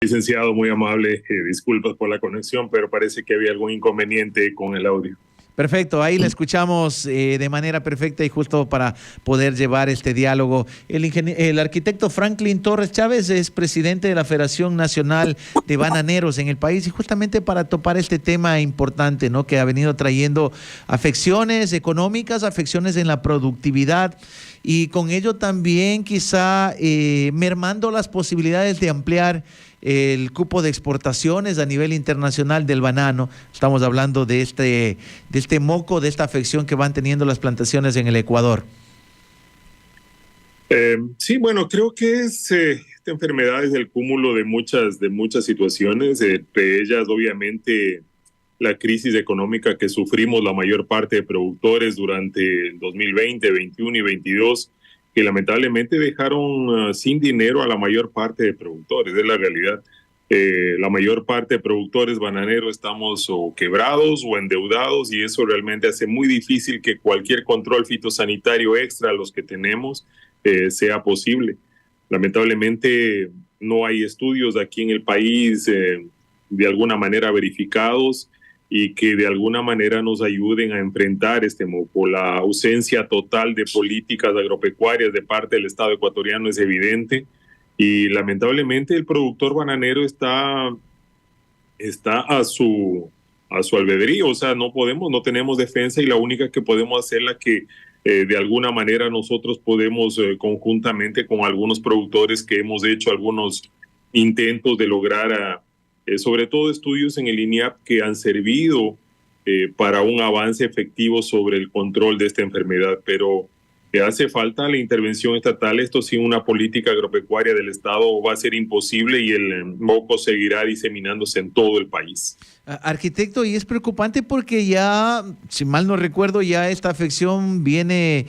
Licenciado, muy amable, disculpas por la conexión, pero parece que había algún inconveniente con el audio. Perfecto, ahí le escuchamos de manera perfecta y justo para poder llevar este diálogo. El arquitecto Franklin Torres Chávez es presidente de la Federación Nacional de Bananeros en el país y justamente para topar este tema importante, ¿no? Que ha venido trayendo afecciones económicas, afecciones en la productividad y con ello también quizá mermando las posibilidades de ampliar el cupo de exportaciones a nivel internacional del banano. Estamos hablando de este moco, de esta afección que van teniendo las plantaciones en el Ecuador. Sí, bueno, creo que esta enfermedad es el cúmulo de muchas situaciones, entre ellas obviamente la crisis económica que sufrimos la mayor parte de productores durante el 2020, 21 y 22, que lamentablemente dejaron sin dinero a la mayor parte de productores, es la realidad. La mayor parte de productores bananeros estamos o quebrados o endeudados y eso realmente hace muy difícil que cualquier control fitosanitario extra a los que tenemos sea posible. Lamentablemente no hay estudios aquí en el país de alguna manera verificados y que de alguna manera nos ayuden a enfrentar este moco. La ausencia total de políticas agropecuarias de parte del Estado ecuatoriano es evidente y lamentablemente el productor bananero está a su albedrío, o sea, no tenemos defensa y la única que podemos hacer es la que de alguna manera nosotros podemos conjuntamente con algunos productores que hemos hecho algunos intentos de lograr sobre todo estudios en el INIAP que han servido para un avance efectivo sobre el control de esta enfermedad, pero hace falta la intervención estatal. Esto sin una política agropecuaria del Estado va a ser imposible y el moco seguirá diseminándose en todo el país. Arquitecto, y es preocupante porque ya, si mal no recuerdo, ya esta afección viene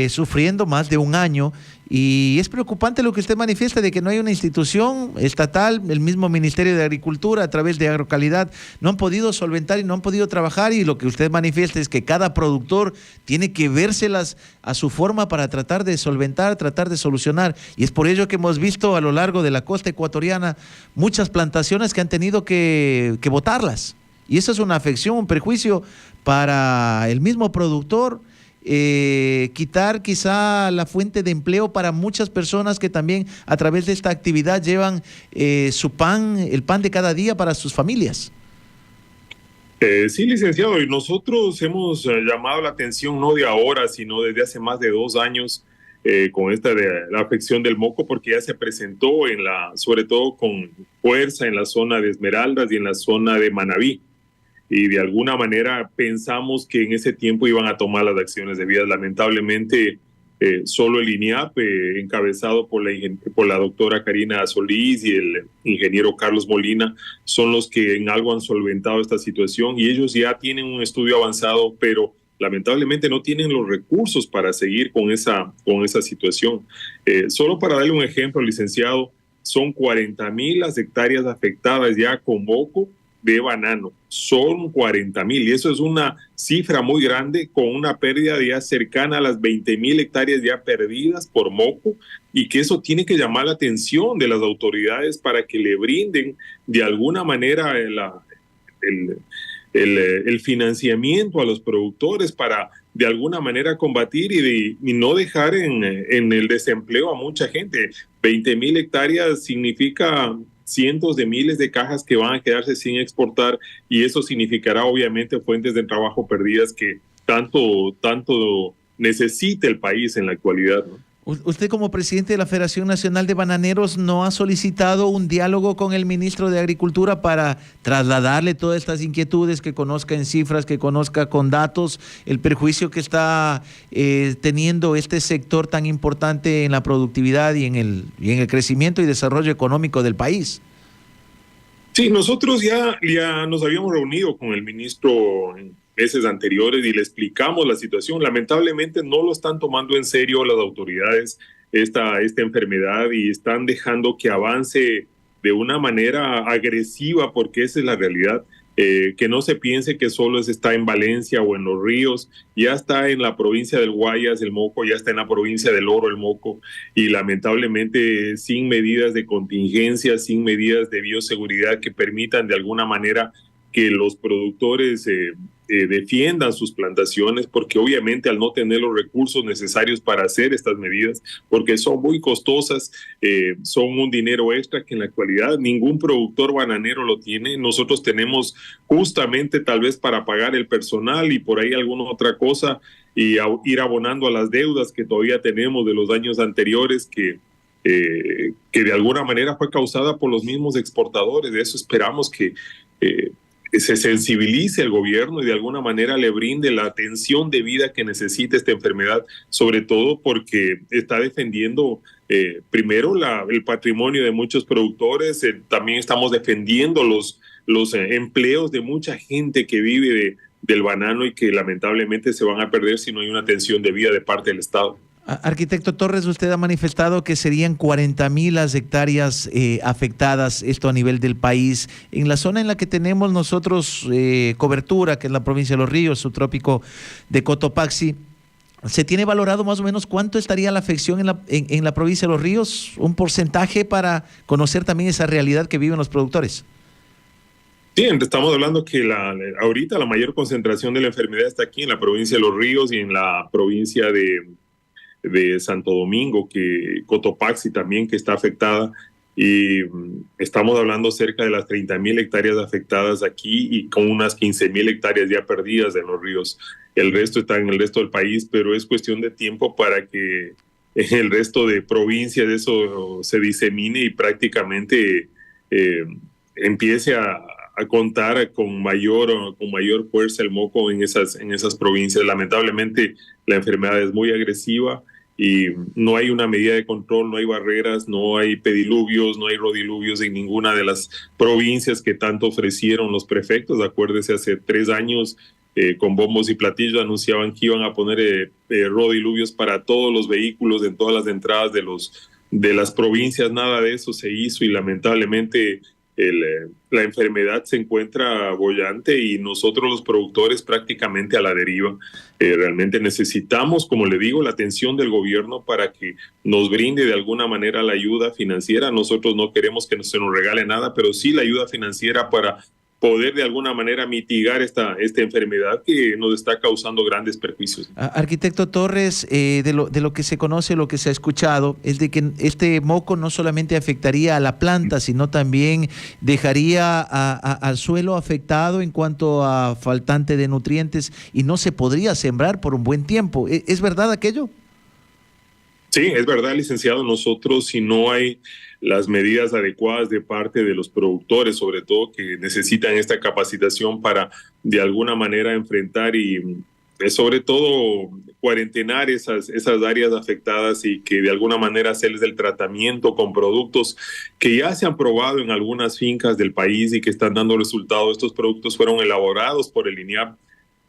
sufriendo más de un año y es preocupante lo que usted manifiesta de que no hay una institución estatal, el mismo Ministerio de Agricultura a través de Agrocalidad no han podido solventar y no han podido trabajar y lo que usted manifiesta es que cada productor tiene que vérselas a su forma para tratar de solventar, tratar de solucionar y es por ello que hemos visto a lo largo de la costa ecuatoriana muchas plantaciones que han tenido que botarlas y eso es una afección, un perjuicio para el mismo productor. Quitar quizá la fuente de empleo para muchas personas que también a través de esta actividad llevan su pan, el pan de cada día para sus familias. Sí, licenciado, y nosotros hemos llamado la atención no de ahora, sino desde hace más de 2 años con esta de la afección del moco, porque ya se presentó sobre todo con fuerza en la zona de Esmeraldas y en la zona de Manabí. Y de alguna manera pensamos que en ese tiempo iban a tomar las acciones debidas. Lamentablemente, solo el INIAP, encabezado por la doctora Karina Solís y el ingeniero Carlos Molina, son los que en algo han solventado esta situación y ellos ya tienen un estudio avanzado, pero lamentablemente no tienen los recursos para seguir con esa situación. Solo para darle un ejemplo, licenciado, son 40,000 las hectáreas afectadas ya con moco de banano, son 40,000 y eso es una cifra muy grande con una pérdida ya cercana a las 20,000 hectáreas ya perdidas por moco y que eso tiene que llamar la atención de las autoridades para que le brinden de alguna manera el financiamiento a los productores para de alguna manera combatir y no dejar en el desempleo a mucha gente. 20,000 hectáreas significa cientos de miles de cajas que van a quedarse sin exportar y eso significará obviamente fuentes de trabajo perdidas que tanto necesita el país en la actualidad, ¿no? Usted como presidente de la Federación Nacional de Bananeros no ha solicitado un diálogo con el ministro de Agricultura para trasladarle todas estas inquietudes, que conozca en cifras, que conozca con datos el perjuicio que está teniendo este sector tan importante en la productividad y en el crecimiento y desarrollo económico del país? Sí, nosotros ya nos habíamos reunido con el ministro en meses anteriores y le explicamos la situación. Lamentablemente no lo están tomando en serio las autoridades esta enfermedad y están dejando que avance de una manera agresiva porque esa es la realidad. que no se piense que solo está en Valencia o en Los Ríos, ya está en la provincia del Guayas el moco, ya está en la provincia del Oro el moco, y lamentablemente sin medidas de contingencia, sin medidas de bioseguridad que permitan de alguna manera que los productores defiendan sus plantaciones, porque obviamente al no tener los recursos necesarios para hacer estas medidas, porque son muy costosas, son un dinero extra que en la actualidad ningún productor bananero lo tiene. Nosotros tenemos justamente tal vez para pagar el personal y por ahí alguna otra cosa, y ir abonando a las deudas que todavía tenemos de los años anteriores, que de alguna manera fue causada por los mismos exportadores. De eso esperamos que se sensibilice el gobierno y de alguna manera le brinde la atención debida que necesita esta enfermedad, sobre todo porque está defendiendo primero el patrimonio de muchos productores, también estamos defendiendo los empleos de mucha gente que vive del banano y que lamentablemente se van a perder si no hay una atención debida de parte del Estado. Arquitecto Torres, usted ha manifestado que serían 40,000 las hectáreas afectadas, esto a nivel del país. En la zona en la que tenemos nosotros cobertura, que es la provincia de Los Ríos, subtrópico de Cotopaxi, ¿se tiene valorado más o menos cuánto estaría la afección en la provincia de Los Ríos? ¿Un porcentaje para conocer también esa realidad que viven los productores? Sí, estamos hablando que ahorita la mayor concentración de la enfermedad está aquí en la provincia de Los Ríos y en la provincia de Santo Domingo, que Cotopaxi también, que está afectada, y estamos hablando cerca de las 30,000 hectáreas afectadas aquí y con unas 15,000 hectáreas ya perdidas en Los Ríos. El resto está en el resto del país, pero es cuestión de tiempo para que en el resto de provincias eso se disemine y prácticamente empiece a contar con mayor fuerza el moco en esas provincias. Lamentablemente la enfermedad es muy agresiva y no hay una medida de control, no hay barreras, no hay pediluvios, no hay rodiluvios en ninguna de las provincias que tanto ofrecieron los prefectos. Acuérdese, hace 3 años con bombos y platillos anunciaban que iban a poner rodiluvios para todos los vehículos en todas las entradas de las provincias. Nada de eso se hizo y lamentablemente la enfermedad se encuentra boyante y nosotros los productores prácticamente a la deriva. Realmente necesitamos, como le digo, la atención del gobierno para que nos brinde de alguna manera la ayuda financiera. Nosotros no queremos que se nos regale nada, pero sí la ayuda financiera para poder de alguna manera mitigar esta enfermedad que nos está causando grandes perjuicios. Arquitecto Torres, de lo que se conoce, lo que se ha escuchado, es de que este moco no solamente afectaría a la planta, sino también dejaría al suelo afectado en cuanto a faltante de nutrientes y no se podría sembrar por un buen tiempo. ¿Es verdad aquello? Sí, es verdad, licenciado. Nosotros, si no hay las medidas adecuadas de parte de los productores, sobre todo que necesitan esta capacitación para de alguna manera enfrentar y sobre todo cuarentenar esas áreas afectadas y que de alguna manera hacerles el tratamiento con productos que ya se han probado en algunas fincas del país y que están dando resultados. Estos productos fueron elaborados por el INIAP,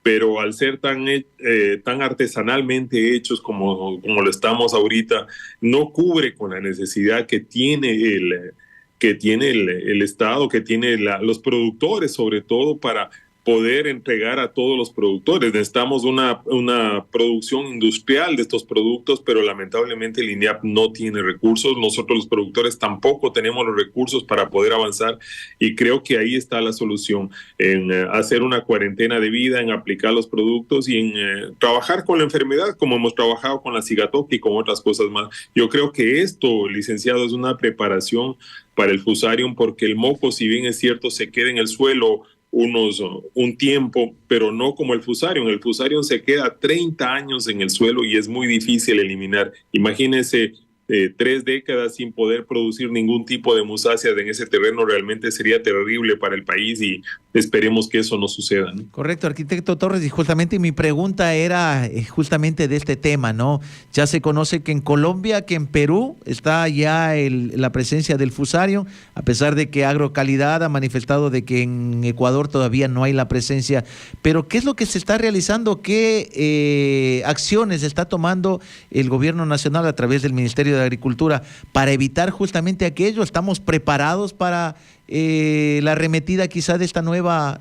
pero al ser tan artesanalmente hechos como lo estamos ahorita, no cubre con la necesidad que tiene el Estado, que tiene los productores, sobre todo para poder entregar a todos los productores. Necesitamos una producción industrial de estos productos, pero lamentablemente el INIAP no tiene recursos. Nosotros los productores tampoco tenemos los recursos para poder avanzar y creo que ahí está la solución, en hacer una cuarentena de vida, en aplicar los productos y en trabajar con la enfermedad como hemos trabajado con la cigatoca y con otras cosas más. Yo creo que esto, licenciado, es una preparación para el fusarium, porque el moco, si bien es cierto, se queda en el suelo un tiempo, pero no como el fusarium. El fusarium se queda 30 años en el suelo y es muy difícil eliminar. Imagínense 3 décadas sin poder producir ningún tipo de musáceas en ese terreno. Realmente sería terrible para el país y esperemos que eso no suceda, ¿no? Correcto, arquitecto Torres, y justamente mi pregunta era justamente de este tema, ¿no? Ya se conoce que en Colombia, que en Perú está ya la presencia del fusario, a pesar de que Agrocalidad ha manifestado de que en Ecuador todavía no hay la presencia, pero ¿qué es lo que se está realizando? ¿Qué acciones está tomando el gobierno nacional a través del Ministerio Ministerio de Agricultura para evitar justamente aquello? ¿Estamos preparados para la arremetida quizá de esta nueva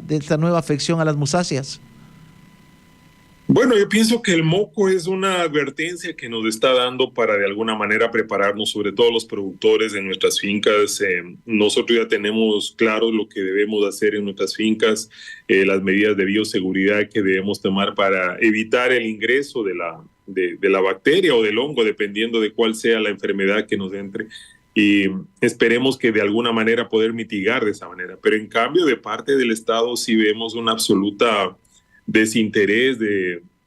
afección a las musáceas? Bueno, yo pienso que el moco es una advertencia que nos está dando para de alguna manera prepararnos, sobre todo los productores en nuestras fincas. Nosotros ya tenemos claro lo que debemos hacer en nuestras fincas, las medidas de bioseguridad que debemos tomar para evitar el ingreso de la bacteria o del hongo, dependiendo de cuál sea la enfermedad que nos entre. Y esperemos que de alguna manera poder mitigar de esa manera. Pero en cambio, de parte del Estado sí vemos una absoluta desinterés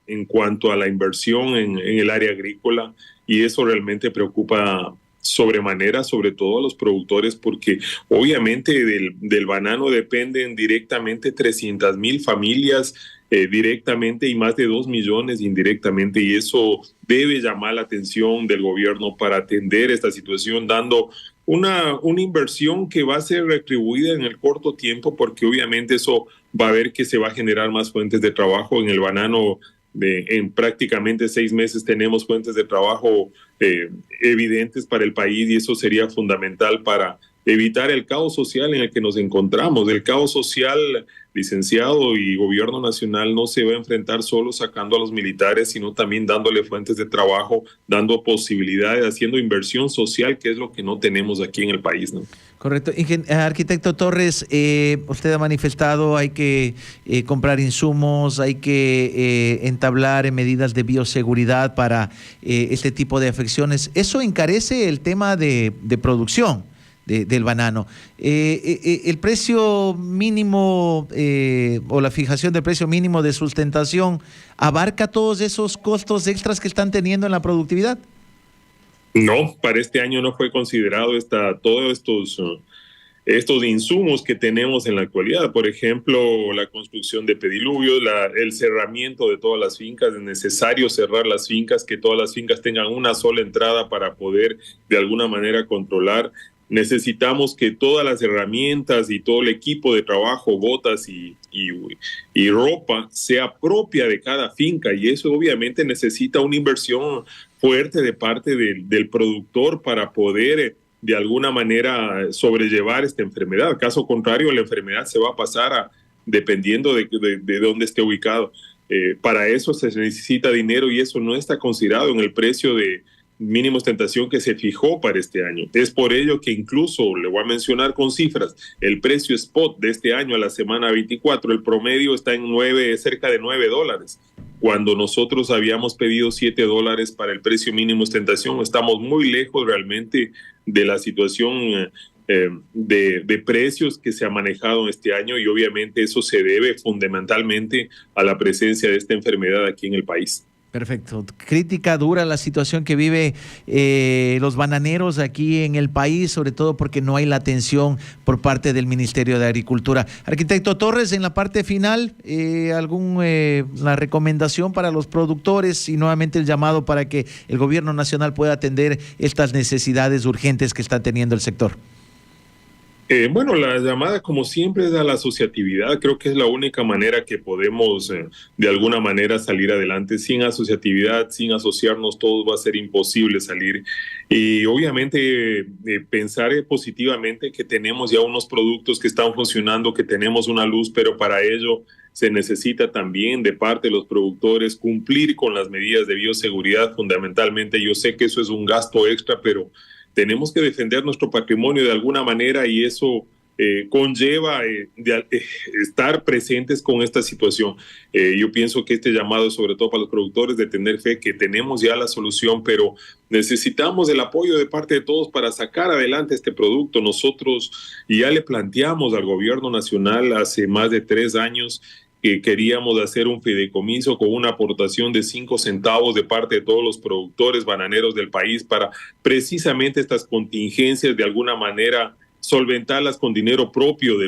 en cuanto a la inversión en el área agrícola, y eso realmente preocupa sobremanera, sobre todo a los productores, porque obviamente del banano dependen directamente 300,000 familias directamente y más de 2 millones indirectamente, y eso debe llamar la atención del gobierno para atender esta situación, dando una inversión que va a ser retribuida en el corto tiempo, porque obviamente eso va a ver que se va a generar más fuentes de trabajo en el banano. En prácticamente 6 meses tenemos fuentes de trabajo evidentes para el país, y eso sería fundamental para evitar el caos social en el que nos encontramos. El caos social, licenciado, y gobierno nacional no se va a enfrentar solo sacando a los militares, sino también dándole fuentes de trabajo, dando posibilidades, haciendo inversión social, que es lo que no tenemos aquí en el país, ¿no? Correcto. Arquitecto Torres, usted ha manifestado hay que comprar insumos, hay que entablar medidas de bioseguridad para este tipo de afecciones. Eso encarece el tema de producción del banano. El precio mínimo o la fijación del precio mínimo de sustentación ¿abarca todos esos costos extras que están teniendo en la productividad? No, para este año no fue considerado todos estos insumos que tenemos en la actualidad. Por ejemplo, la construcción de pediluvios, el cerramiento de todas las fincas. Es necesario cerrar las fincas, que todas las fincas tengan una sola entrada para poder de alguna manera controlar. Necesitamos que todas las herramientas y todo el equipo de trabajo, botas y ropa, sea propia de cada finca, y eso obviamente necesita una inversión fuerte de parte del productor para poder de alguna manera sobrellevar esta enfermedad. Caso contrario, la enfermedad se va a pasar dependiendo de dónde esté ubicado. Para eso se necesita dinero, y eso no está considerado en el precio de mínima ostentación que se fijó para este año. Es por ello que incluso, le voy a mencionar con cifras, el precio spot de este año a la semana 24, el promedio está en cerca de $9, cuando nosotros habíamos pedido $7 para el precio mínimo ostentación. Estamos muy lejos realmente de la situación de precios que se ha manejado este año, y obviamente eso se debe fundamentalmente a la presencia de esta enfermedad aquí en el país. Perfecto. Crítica dura la situación que vive los bananeros aquí en el país, sobre todo porque no hay la atención por parte del Ministerio de Agricultura. Arquitecto Torres, en la parte final, ¿alguna recomendación para los productores y nuevamente el llamado para que el gobierno nacional pueda atender estas necesidades urgentes que está teniendo el sector? Bueno, la llamada, como siempre, es a la asociatividad. Creo que es la única manera que podemos, de alguna manera, salir adelante. Sin asociatividad, sin asociarnos todos, va a ser imposible salir. Y obviamente pensar positivamente que tenemos ya unos productos que están funcionando, que tenemos una luz, pero para ello se necesita también de parte de los productores cumplir con las medidas de bioseguridad fundamentalmente. Yo sé que eso es un gasto extra, pero tenemos que defender nuestro patrimonio de alguna manera, y eso conlleva estar presentes con esta situación. Yo pienso que este llamado, sobre todo para los productores, de tener fe que tenemos ya la solución, pero necesitamos el apoyo de parte de todos para sacar adelante este producto. Nosotros ya le planteamos al gobierno nacional hace más de 3 años que queríamos hacer un fideicomiso con una aportación de 5 centavos de parte de todos los productores bananeros del país para precisamente estas contingencias de alguna manera solventarlas con dinero propio de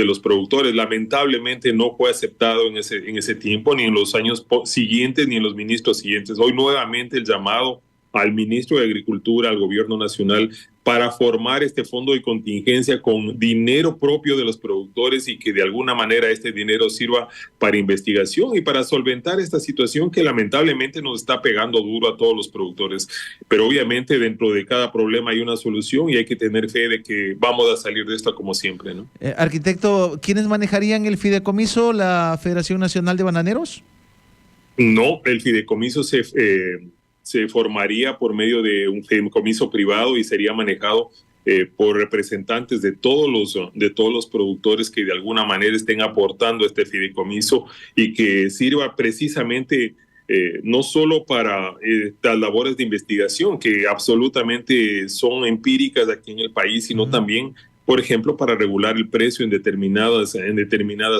los productores. Lamentablemente no fue aceptado en ese tiempo, ni en los años siguientes, ni en los ministros siguientes. Hoy nuevamente el llamado al ministro de Agricultura, al gobierno nacional, para formar este fondo de contingencia con dinero propio de los productores y que de alguna manera este dinero sirva para investigación y para solventar esta situación que lamentablemente nos está pegando duro a todos los productores. Pero obviamente dentro de cada problema hay una solución y hay que tener fe de que vamos a salir de esto como siempre, ¿no? Arquitecto, ¿quiénes manejarían el fideicomiso? ¿La Federación Nacional de Bananeros? No, el fideicomiso se formaría por medio de un fideicomiso privado y sería manejado por representantes de todos los productores que de alguna manera estén aportando este fideicomiso y que sirva precisamente no solo para las labores de investigación que absolutamente son empíricas aquí en el país, sino también, por ejemplo, para regular el precio en determinadas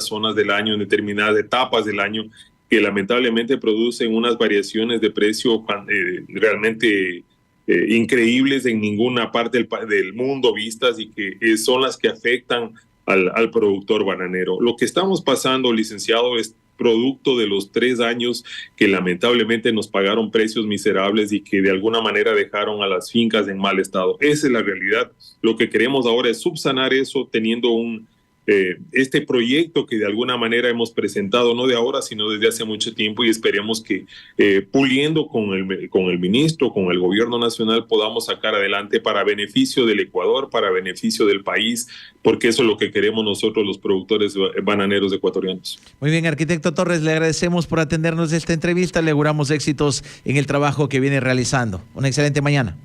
zonas del año, en determinadas etapas del año, que lamentablemente producen unas variaciones de precio realmente increíbles en ninguna parte del mundo vistas y que son las que afectan al productor bananero. Lo que estamos pasando, licenciado, es producto de los 3 años que lamentablemente nos pagaron precios miserables y que de alguna manera dejaron a las fincas en mal estado. Esa es la realidad. Lo que queremos ahora es subsanar eso teniendo este proyecto que de alguna manera hemos presentado, no de ahora, sino desde hace mucho tiempo, y esperemos que puliendo con el ministro, con el gobierno nacional, podamos sacar adelante para beneficio del Ecuador, para beneficio del país, porque eso es lo que queremos nosotros los productores bananeros ecuatorianos. Muy bien, arquitecto Torres, le agradecemos por atendernos esta entrevista, le auguramos éxitos en el trabajo que viene realizando. Una excelente mañana.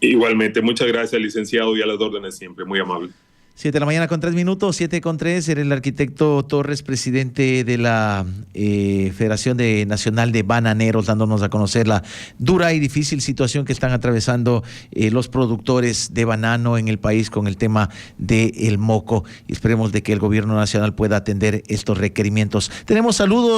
Igualmente, muchas gracias, licenciado, y a las órdenes siempre, muy amable. 7:03 a.m, 7:03, era el arquitecto Torres, presidente de la Federación Nacional de Bananeros, dándonos a conocer la dura y difícil situación que están atravesando los productores de banano en el país con el tema del moco. Y esperemos de que el gobierno nacional pueda atender estos requerimientos. Tenemos saludos.